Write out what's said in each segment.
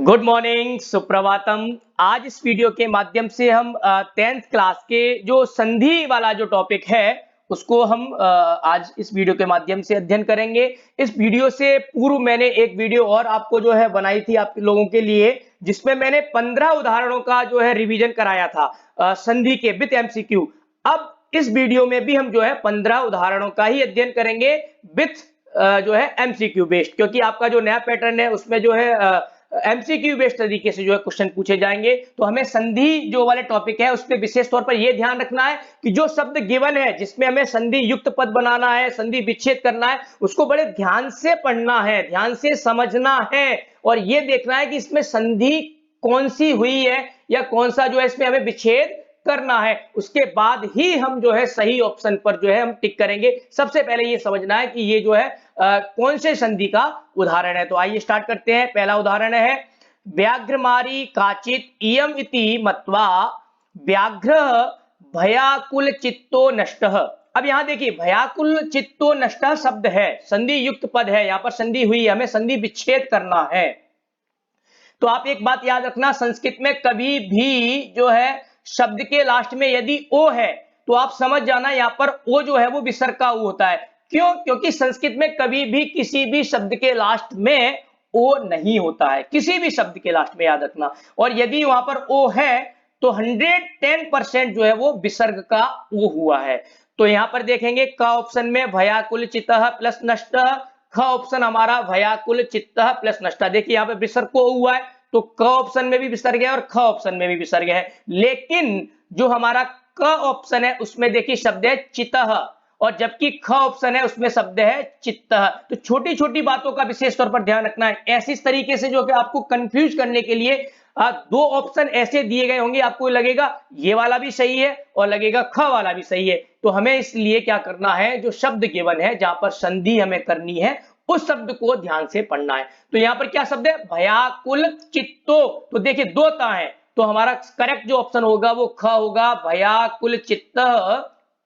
Good morning, Suprabhatam. आज इस video के माध्यम से हम 10th क्लास के जो संधि वाला जो टॉपिक है उसको हम आज इस वीडियो के माध्यम से अध्ययन करेंगे। इस वीडियो से पूर्व मैंने एक वीडियो और आपको जो है बनाई थी आप लोगों के लिए, जिसमें मैंने 15 उदाहरणों का जो है रिवीजन कराया था संधि के विद एमसीक्यू। अब इस वीडियो में भी हम जो है 15 उदाहरणों का ही अध्ययन करेंगे विथ जो है एमसीक्यू बेस्ड, क्योंकि आपका जो नया पैटर्न है उसमें जो है एमसीक्यू बेस्ड तरीके से जो है क्वेश्चन पूछे जाएंगे। तो हमें संधि जो वाले टॉपिक है उस पर विशेष तौर पर यह ध्यान रखना है कि जो शब्द गिवन है जिसमें हमें संधि युक्त पद बनाना है, संधि विच्छेद करना है, उसको बड़े ध्यान से पढ़ना है, ध्यान से समझना है और यह देखना है कि इसमें संधि कौन सी हुई है या कौन सा जो है इसमें हमें विच्छेद करना है। उसके बाद ही हम जो है सही ऑप्शन पर जो है हम टिक करेंगे। सबसे पहले ये समझना है कि ये जो है कौन से संधि का उदाहरण है। तो आइए स्टार्ट करते हैं। पहला उदाहरण है व्याघ्रमारी काचित इयम इति मत्वा व्याघ्र भयाकुल चित्तो नष्टः। अब यहां देखिए भयाकुल चित्तो नष्टः शब्द है, संधि युक्त पद है, यहां पर संधि हुई है, हमें संधि विच्छेद करना है। तो आप एक बात याद रखना, संस्कृत में कभी भी जो है शब्द के लास्ट में यदि ओ है तो आप समझ जाना यहां पर ओ जो है वो विसर्ग का ऊ होता है। क्यों? क्योंकि संस्कृत में कभी भी किसी भी शब्द के लास्ट में ओ नहीं होता है, किसी भी शब्द के लास्ट में, याद रखना। और यदि वहां पर ओ है तो 110% जो है वो विसर्ग का ओ हुआ है। तो यहां पर देखेंगे क ऑप्शन में भयाकुल चित्तः प्लस नष्टः, ख ऑप्शन हमारा भयाकुल चित्तः प्लस नष्टः। देखिए यहां पर विसर्ग को हुआ है तो क ऑप्शन में भी विसर्ग है और ख ऑप्शन में भी विसर्ग है, लेकिन जो हमारा क ऑप्शन है उसमें देखिए शब्द है चितः और जबकि ख ऑप्शन है उसमें शब्द है चित्तः। तो छोटी छोटी बातों का विशेष तौर पर ध्यान रखना है। ऐसी तरीके से जो कि आपको कंफ्यूज करने के लिए दो ऑप्शन ऐसे दिए गए होंगे, आपको लगेगा ये वाला भी सही है और लगेगा ख वाला भी सही है। तो हमें इसलिए क्या करना है, जो शब्द गिवन है जहां पर संधि हमें करनी है उस शब्द को ध्यान से पढ़ना है। तो यहां पर क्या शब्द है, भयाकुल चित्तो। तो देखिए दो ता है तो हमारा करेक्ट जो ऑप्शन होगा वो ख होगा, भयाकुल चित्त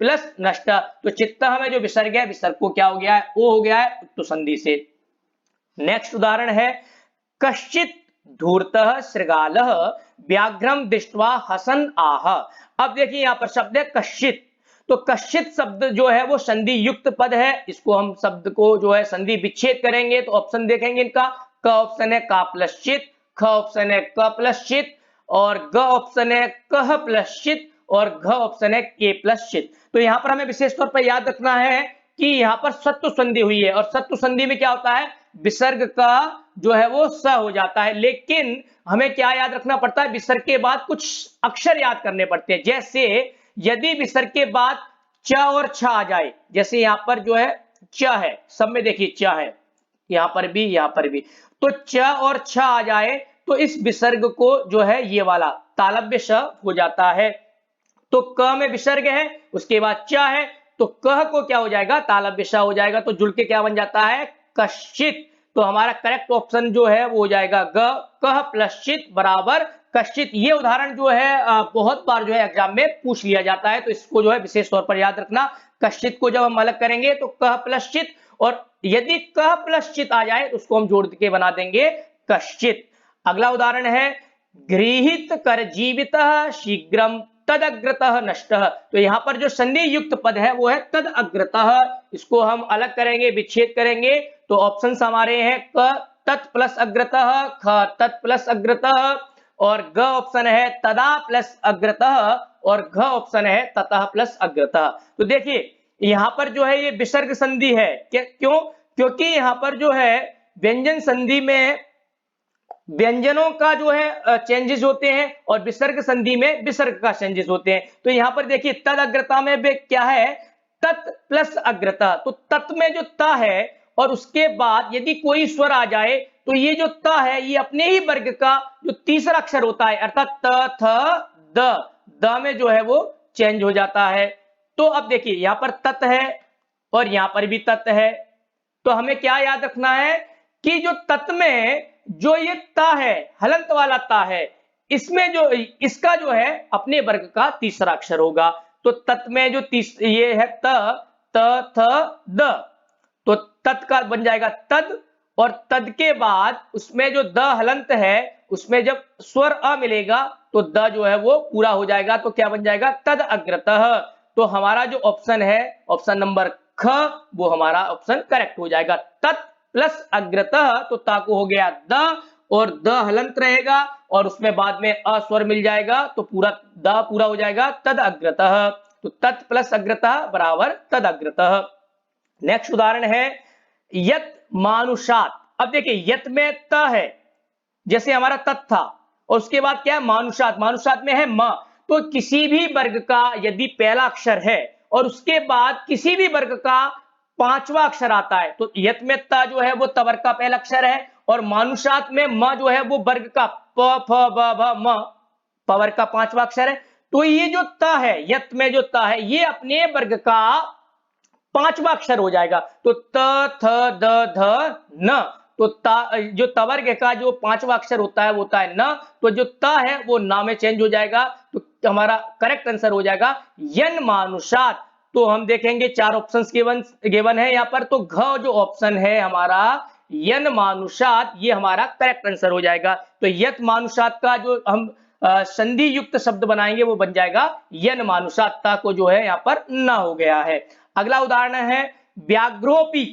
प्लस नष्ट। तो चित्त में जो विसर्ग है, विसर्ग को क्या हो गया है, ओ हो गया है तो संधि से। नेक्स्ट उदाहरण है कश्चित धूर्तः शृगालः व्याघ्रम दृष्ट्वा हसन आह। अब देखिए यहां पर शब्द है कश्चित। तो कश्चित शब्द जो है वो संधि युक्त पद है, इसको हम शब्द को जो है संधि विच्छेद करेंगे। तो ऑप्शन देखेंगे इनका, क ऑप्शन है का प्लस चित, ख ऑप्शन है क प्लस चित और ग ऑप्शन है कह प्लस चित और घ ऑप्शन है के प्लस चित। तो यहां पर हमें विशेष तौर पर याद रखना है कि यहां पर सत्व संधि हुई है और सत्व संधि में क्या होता है, विसर्ग का जो है वो स हो जाता है। लेकिन हमें क्या याद रखना पड़ता है, विसर्ग के बाद कुछ अक्षर याद करने पड़ते हैं। जैसे यदि विसर्ग के बाद च और छ आ जाए, जैसे यहां पर जो है च है, सब में देखिए च है, यहां पर भी, तो च और छ आ जाए तो इस विसर्ग को जो है ये वाला तालव्य श हो जाता है। तो क में विसर्ग है, उसके बाद च है, तो कह को क्या हो जाएगा, तालव्य श हो जाएगा। तो जुड़ के क्या बन जाता है, कश्चित। तो हमारा करेक्ट ऑप्शन जो है वो हो जाएगा ग, कह प्लस चित बराबर कश्चित। ये उदाहरण जो है बहुत बार जो है एग्जाम में पूछ लिया जाता है, तो इसको जो है विशेष तौर पर याद रखना। कश्चित को जब हम अलग करेंगे तो कह प्लस चित, और यदि कह प्लस चित आ जाए तो उसको हम जोड़ के बना देंगे कश्चित। अगला उदाहरण है गृहीत कर जीवित शीघ्रम तद अग्रतः नष्टः। तो यहां पर जो संधि युक्त पद है वो है तद अग्रतः, इसको हम अलग करेंगे, विच्छेद करेंगे। तो ऑप्शंस हमारे हैं क तत् प्लस अग्रतः, ख तत् प्लस अग्रतः और ग ऑप्शन है तदा प्लस अग्रतः और घ ऑप्शन है ततः प्लस अग्रतः। तो देखिए यहां पर जो है ये विसर्ग संधि है। क्यों? क्योंकि यहां पर जो है व्यंजन संधि में व्यंजनों का जो है चेंजेस होते हैं और विसर्ग संधि में विसर्ग का चेंजेस होते हैं। तो यहां पर देखिए तद अग्रता में भी क्या है, तत् प्लस अग्रता। तो तत् में जो त है और उसके बाद यदि कोई स्वर आ जाए तो ये जो त है ये अपने ही वर्ग का जो तीसरा अक्षर होता है, अर्थात त थ द में जो है वो चेंज हो जाता है। तो अब देखिए यहां पर तत् है और यहां पर भी तत् है, तो हमें क्या याद रखना है कि जो तत् में जो ये ता है, हलंत वाला ता है, इसमें जो इसका जो है अपने वर्ग का तीसरा अक्षर होगा। तो तत् में जो ये है त थ द, तो तत् का बन जाएगा तद और तद के बाद उसमें जो द हलंत है उसमें जब स्वर अ मिलेगा तो द जो है वो पूरा हो जाएगा, तो क्या बन जाएगा तद अग्रतः। तो हमारा जो ऑप्शन है ऑप्शन नंबर ख वो हमारा ऑप्शन करेक्ट हो जाएगा। तत् प्लस अग्रतः तो ता को हो गया द और द हलंत रहेगा और उसमें बाद में अ स्वर मिल जाएगा तो पूरा द पूरा हो जाएगा तद अग्रतः। तो तत् प्लस अग्रतः बराबर तद अग्रतः। नेक्स्ट उदाहरण है यत मानुषात। अब देखिए यत में त है जैसे हमारा तत् था और उसके बाद क्या है मानुषात, मानुषात में है म। तो किसी भी वर्ग का यदि पहला अक्षर है और उसके बाद किसी भी वर्ग का पांचवा अक्षर आता है तो यत में त जो है वो तवर्ग का पहला अक्षर है और मानुषात में म जो है वो वर्ग का प फ ब भ म पवर्ग का पांचवा अक्षर है। तो ये जो त है यत में जो त है ये अपने वर्ग का पांचवा अक्षर हो जाएगा। तो त थ द ध न, तो जो तवर्ग का जो पांचवा अक्षर होता है वो होता है न, तो जो त है वो ना में चेंज हो जाएगा। तो हमारा करेक्ट आंसर हो जाएगा यन मानुषात। तो हम देखेंगे चार ऑप्शंस गिवन है यहाँ पर, तो घ जो ऑप्शन है हमारा यन मानुषात ये हमारा करेक्ट आंसर हो जाएगा। तो यत मानुषात का जो हम संधि युक्त शब्द बनाएंगे वो बन जाएगा यन मानुषात को जो है यहाँ पर न हो गया है। अगला उदाहरण है व्याघ्रोपी।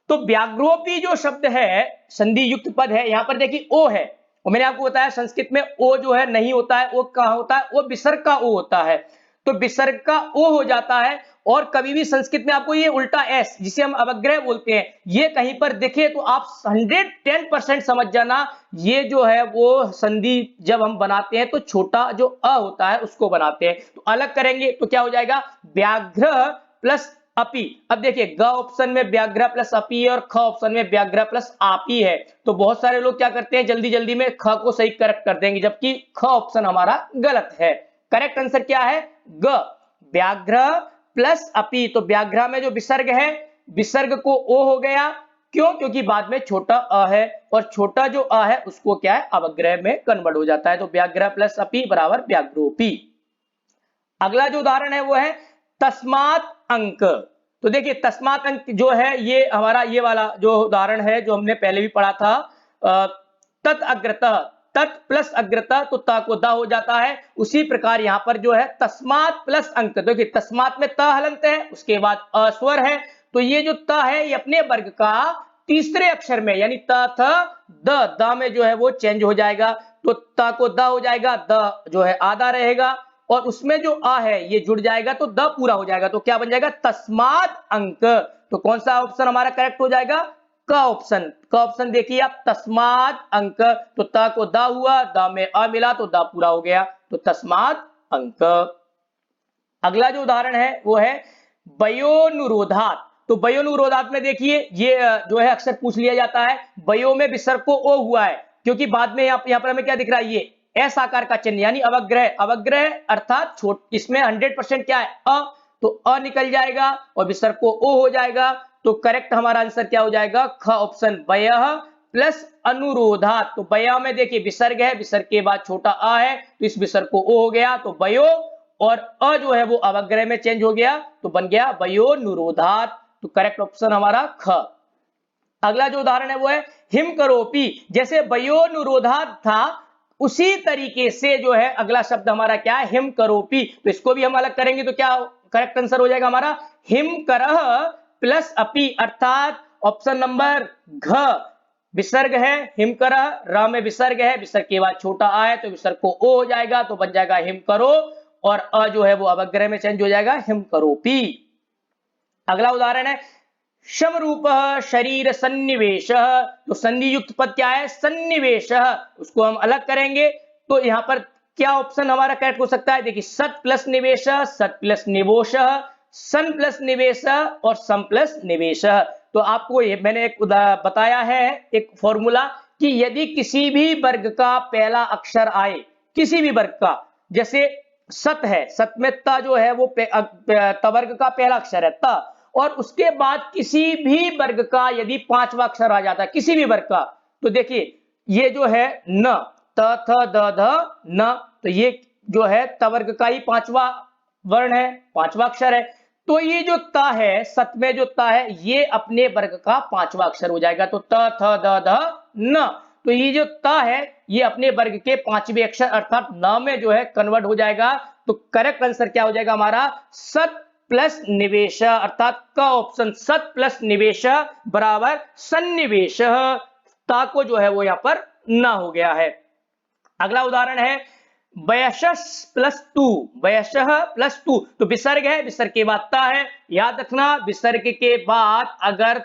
तो व्याघ्रोपी जो शब्द है संधि युक्त पद है, यहां पर देखिए ओ है और मैंने आपको बताया संस्कृत में ओ जो है नहीं होता है, ओ कहां होता है, वो विसर्ग का ओ होता है। तो विसर्ग का ओ हो जाता है और कभी भी संस्कृत में आपको ये उल्टा एस जिसे हम अवग्रह बोलते हैं ये कहीं पर दिखे तो आप 110% समझ जाना ये जो है वो संधि जब हम बनाते हैं तो छोटा जो अ होता है उसको बनाते हैं। तो अलग करेंगे तो क्या हो जाएगा व्याघ्र प्लस अपी। अब देखिए ग ऑप्शन में व्याघ्र प्लस अपी है और ख ऑप्शन में व्याघ्र प्लस आपी है। तो बहुत सारे लोग क्या करते हैं जल्दी जल्दी में ख को सही करेक्ट कर देंगे जबकि ख ऑप्शन हमारा गलत है। करेक्ट आंसर क्या है ग व्याघ्र प्लस अपी। तो व्याघ्र में जो विसर्ग है विसर्ग को ओ हो गया, क्यों क्योंकि बाद में छोटा अ है और छोटा जो अ है उसको क्या है अवग्रह में कन्वर्ट हो जाता है। तो व्याघ्र प्लस अपी बराबर व्याघ्रोपी। अगला जो उदाहरण है वो है तस्मात अंक। तो देखिए तस्मात अंक जो है ये हमारा ये वाला जो उदाहरण है जो हमने पहले भी पढ़ा था तत् अग्रतः, तत् प्लस अग्रतः तो ता को दा हो जाता है। उसी प्रकार यहां पर जो है तस्मात प्लस अंक। देखिए तस्मात में त हलंत है उसके बाद अस्वर है तो ये जो त है ये अपने वर्ग का तीसरे अक्षर में यानी त थ द में जो है वो चेंज हो जाएगा। तो ता को द हो जाएगा, द जो है आधा रहेगा और उसमें जो अ है ये जुड़ जाएगा तो द पूरा हो जाएगा। तो क्या बन जाएगा तस्मात अंक। तो कौन सा ऑप्शन हमारा करेक्ट हो जाएगा क ऑप्शन। क ऑप्शन देखिए आप तस्मात अंक, तो त को द हुआ, द में अ मिला तो द पूरा हो गया तो तस्मात अंक। अगला जो उदाहरण है वो है वयोनुरोधात। तो वयोनुरोधात में देखिए ये जो है अक्सर पूछ लिया जाता है वयो में विसर्ग को ओ हुआ है क्योंकि बाद में यहाँ पर हमें क्या दिख रहा है ये एस आकार का चिन्ह यानी अवग्रह, अवग्रह अर्थात छोट इसमें 100% क्या है अ, तो अ निकल जाएगा और विसर्ग को ओ हो जाएगा। तो करेक्ट हमारा आंसर क्या हो जाएगा ख ऑप्शन वयः प्लस अनुरोधात। तो वयः में देखिए विसर्ग है, विसर्ग के बाद छोटा अ है तो इस विसर्ग को ओ हो गया तो वयो और अ जो है वो अवग्रह में चेंज हो गया तो बन गया वयोनुरोधात। तो करेक्ट ऑप्शन हमारा ख। अगला जो उदाहरण है वो है हिम करोपी। जैसे वयोनुरोधात था उसी तरीके से जो है अगला शब्द हमारा क्या है हिम करोपी। तो इसको भी हम अलग करेंगे तो क्या करेक्ट आंसर हो जाएगा हमारा हिम करह प्लस अपी अर्थात ऑप्शन नंबर घ। विसर्ग है हिम करह, र में विसर्ग है, विसर्ग के बाद छोटा आ है तो विसर्ग को ओ हो जाएगा तो बन जाएगा हिम करो और अ जो है वो अवग्रह में चेंज हो जाएगा हिम करोपी। अगला उदाहरण है समरूप शरीर सन्निवेश। तो संधि युक्त पद क्या है सन्निवेश, उसको हम अलग करेंगे तो यहां पर क्या ऑप्शन हमारा करेक्ट हो सकता है देखिए सत प्लस निवेश, सत प्लस निवोश, सन प्लस निवेश और सम प्लस निवेश। तो आपको ये मैंने एक बताया है एक फॉर्मूला कि यदि किसी भी वर्ग का पहला अक्षर आए किसी भी वर्ग का, जैसे सत है, सत में त जो है वो तवर्ग का पहला अक्षर है त और उसके बाद किसी भी वर्ग का यदि पांचवा अक्षर आ जाता है किसी भी वर्ग का तो देखिए ये जो है न त थ द ध न, तो ये जो है तवर्ग का ही पांचवा वर्ण है पांचवा अक्षर है। तो ये जो त है, सत में जो त है, ये अपने वर्ग का पांचवा अक्षर हो जाएगा। तो त थ द ध न, तो ये जो त है ये अपने वर्ग के पांचवें अक्षर अर्थात न में जो है कन्वर्ट हो जाएगा। तो करेक्ट आंसर क्या हो जाएगा हमारा, सत प्लस निवेश, अर्थात का ऑप्शन सत प्लस निवेश बराबर सन्निवेश। ता को जो है वो यहाँ पर न हो गया है। अगला उदाहरण है वयशस प्लस टू, वयशः प्लस टू, तो विसर्ग है, विसर्ग के बाद ता है। याद रखना विसर्ग के बाद अगर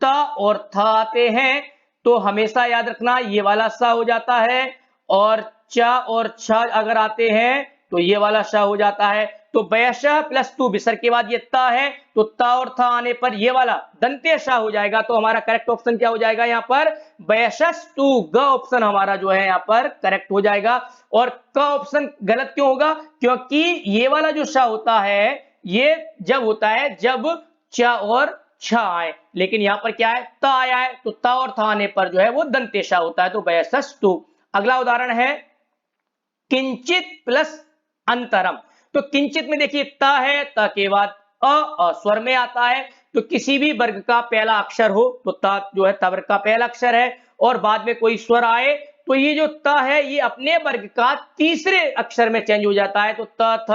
त और थ आते हैं तो हमेशा याद रखना ये वाला सा हो जाता है, और च और छ अगर आते हैं तो ये वाला श हो जाता है। तो वयशः प्लस टू, विसर्ग के बाद ये त है, तो त और थ आने पर ये वाला दंत्य श हो जाएगा। तो हमारा करेक्ट ऑप्शन क्या हो जाएगा यहाँ पर, वयशस टू, ग ऑप्शन हमारा जो है यहाँ पर करेक्ट हो जाएगा। और क ऑप्शन गलत क्यों होगा, क्योंकि ये वाला जो श होता है ये जब होता है जब च और छ आए, लेकिन यहाँ पर क्या है, त आया है, तो त और थ आने पर जो है वो दंतेशा होता है। तो वयसस टू। अगला उदाहरण है किंचित प्लस अंतरम। तो किंचित में देखिए त है, त के बाद अ स्वर में आता है, तो किसी भी वर्ग का पहला अक्षर हो तो त जो है त वर्ग का पहला अक्षर है, और बाद में कोई स्वर आए तो ये जो त है ये अपने वर्ग का तीसरे अक्षर में चेंज हो जाता है। तो त थ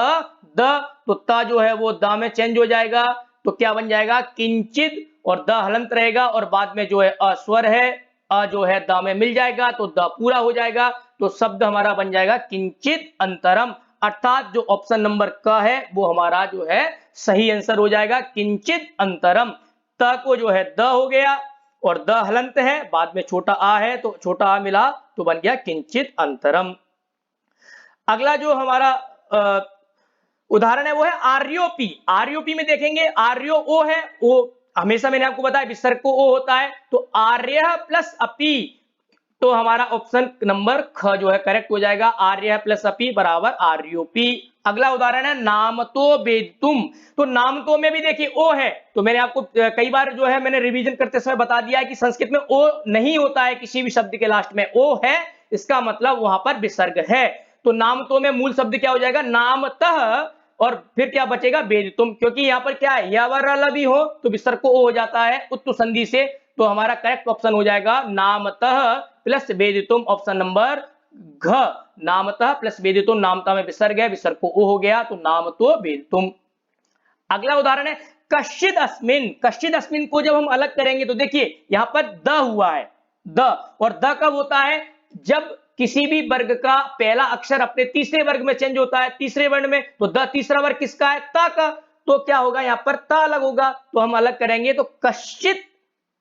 द, तो त जो है वो द में चेंज हो जाएगा। तो क्या बन जाएगा, किंचित, और द हलंत रहेगा, और बाद में जो है अस्वर है, अ जो है द में मिल जाएगा, तो द पूरा हो जाएगा। तो शब्द हमारा बन जाएगा किंचित अंतरम, अर्थात जो ऑप्शन नंबर क है वो हमारा जो है सही आंसर हो जाएगा, किंचित अंतरम। त को जो है द हो गया, और द हलंत है, बाद में छोटा आ है, तो छोटा आ मिला तो बन गया किंचित अंतरम। अगला जो हमारा उदाहरण है वो है आर्योपी। आर्योपी में देखेंगे आर्यो ओ है, ओ हमेशा मैंने आपको बताया विसर्ग को ओ होता है, तो आर्य प्लस अपी, तो हमारा ऑप्शन नंबर ख जो है करेक्ट हो जाएगा, आर्य प्लस अपी बराबर आर्योपी। अगला उदाहरण है नामतो वेदितुम। तो नामतो में भी देखिए ओ है, तो मैंने आपको कई बार जो है मैंने रिवीजन करते समय बता दिया है कि संस्कृत में ओ नहीं होता है, किसी भी शब्द के लास्ट में ओ है, इसका मतलब वहां पर विसर्ग है। तो नामतो में मूल शब्द क्या हो जाएगा, नामतः, और फिर क्या बचेगा वेदितुम, क्योंकि यहाँ पर क्या है यवरल भी हो तो विसर्ग को ओ हो जाता है उत्तु संधि से। तो हमारा करेक्ट ऑप्शन हो जाएगा नामतः प्लस वेदितुम, ऑप्शन नंबर घ। नामतः प्लस वेदितुम, नामता में विसर्ग है, विसर्ग को ओ हो गया, तो नामतो वेदितुम। अगला उदाहरण है कश्चिद अस्मिन। कश्चिद अस्मिन को जब हम अलग करेंगे तो देखिए यहां पर द हुआ है, द, और द कब होता है, जब किसी भी वर्ग का पहला अक्षर अपने तीसरे वर्ग में चेंज होता है, तीसरे वर्ण में, तो द तीसरा वर्ग किसका है, ता का, तो क्या होगा यहां पर ता अलग होगा, तो हम अलग करेंगे तो कश्चित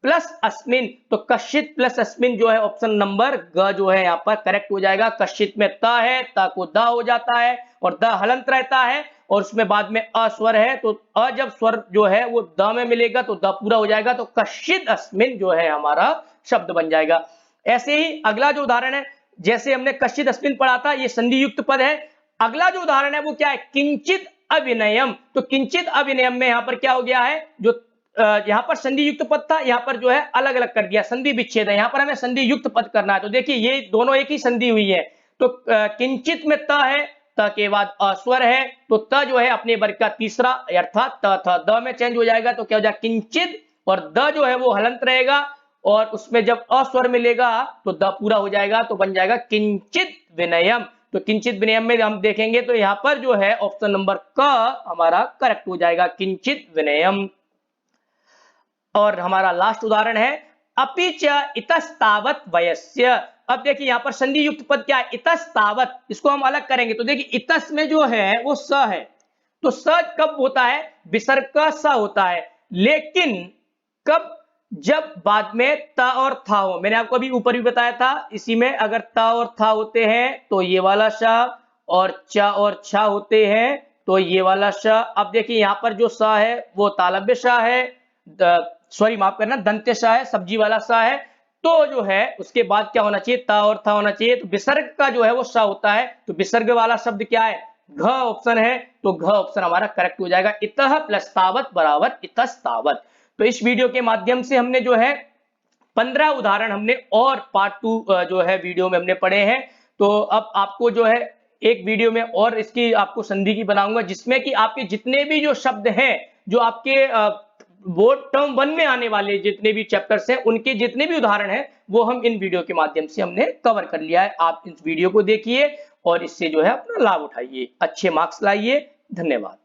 प्लस अस्मिन, तो कश्चित प्लस अस्मिन जो है ऑप्शन नंबर ग जो है यहाँ पर करेक्ट हो जाएगा। कश्चित में त है, त को द हो जाता है, और द हलंत रहता है, और उसमें बाद में अस्वर है, तो अ जब स्वर जो है वो द में मिलेगा तो द पूरा हो जाएगा, तो कश्चित अस्मिन जो है हमारा शब्द बन जाएगा। ऐसे ही अगला जो उदाहरण है, जैसे हमने कश्चित अस्मिन पढ़ा था, ये संधि युक्त पद है। अगला जो उदाहरण है वो क्या है, किंचित अभिनयम। तो किंचित अभिनयम में यहाँ पर क्या हो गया है, जो यहाँ पर संधि युक्त पद था, यहाँ पर जो है अलग अलग कर दिया, संधि विच्छेद है, यहाँ पर हमें संधि युक्त पद करना है। तो देखिए ये दोनों एक ही संधि हुई है, तो किंचित में त है, त के बाद अस्वर है, तो त जो है अपने वर्ग का तीसरा अर्थात त था द में चेंज हो जाएगा, तो क्या हो जाएगा किंचित, और द जो है वो हलंत रहेगा, और उसमें जब अस्वर मिलेगा तो द पूरा हो जाएगा, तो बन जाएगा किंचित विनयम। तो किंचित विनयम में हम देखेंगे तो यहाँ पर जो है ऑप्शन नंबर क हमारा करेक्ट हो जाएगा, किंचित विनयम। और हमारा लास्ट उदाहरण है अपिच इतस्तावत वयस्य। अब देखिए यहाँ पर संधि युक्त पद क्या है, इतस्तावत, इसको हम अलग करेंगे तो देखिए इतस में जो है वो स है, तो स कब होता है, विसर्ग का स होता है, लेकिन कब, जब बाद में त और था हो। मैंने आपको अभी ऊपर भी बताया था, इसी में अगर त और था होते हैं तो ये वाला श, और च और छ होते हैं तो ये वाला श। अब देखिए यहाँ पर जो स है वो तालव्य श है, सॉरी माफ करना दंत्य श है, सब्जी वाला स है, तो जो है उसके बाद क्या होना चाहिए, ता और था होना चाहिए, तो विसर्ग का जो है वो स होता है, तो विसर्ग वाला शब्द क्या है, घ ऑप्शन है, तो घ ऑप्शन हमारा करेक्ट हो जाएगा, इतः प्लस तावत बराबर इतस्तावत। तो इस वीडियो के माध्यम से हमने जो है 15 उदाहरण हमने और पार्ट 2 जो है वीडियो में हमने पढ़े हैं। तो अब आपको जो है एक वीडियो में और इसकी आपको संधि की बनाऊंगा, जिसमें कि आपके जितने भी जो शब्द हैं, जो आपके बोर्ड टर्म 1 में आने वाले जितने भी चैप्टर्स हैं, उनके जितने भी उदाहरण हैं, वो हम इन वीडियो के माध्यम से हमने कवर कर लिया है। आप इस वीडियो को देखिए और इससे जो है अपना लाभ उठाइए, अच्छे मार्क्स लाइए। धन्यवाद।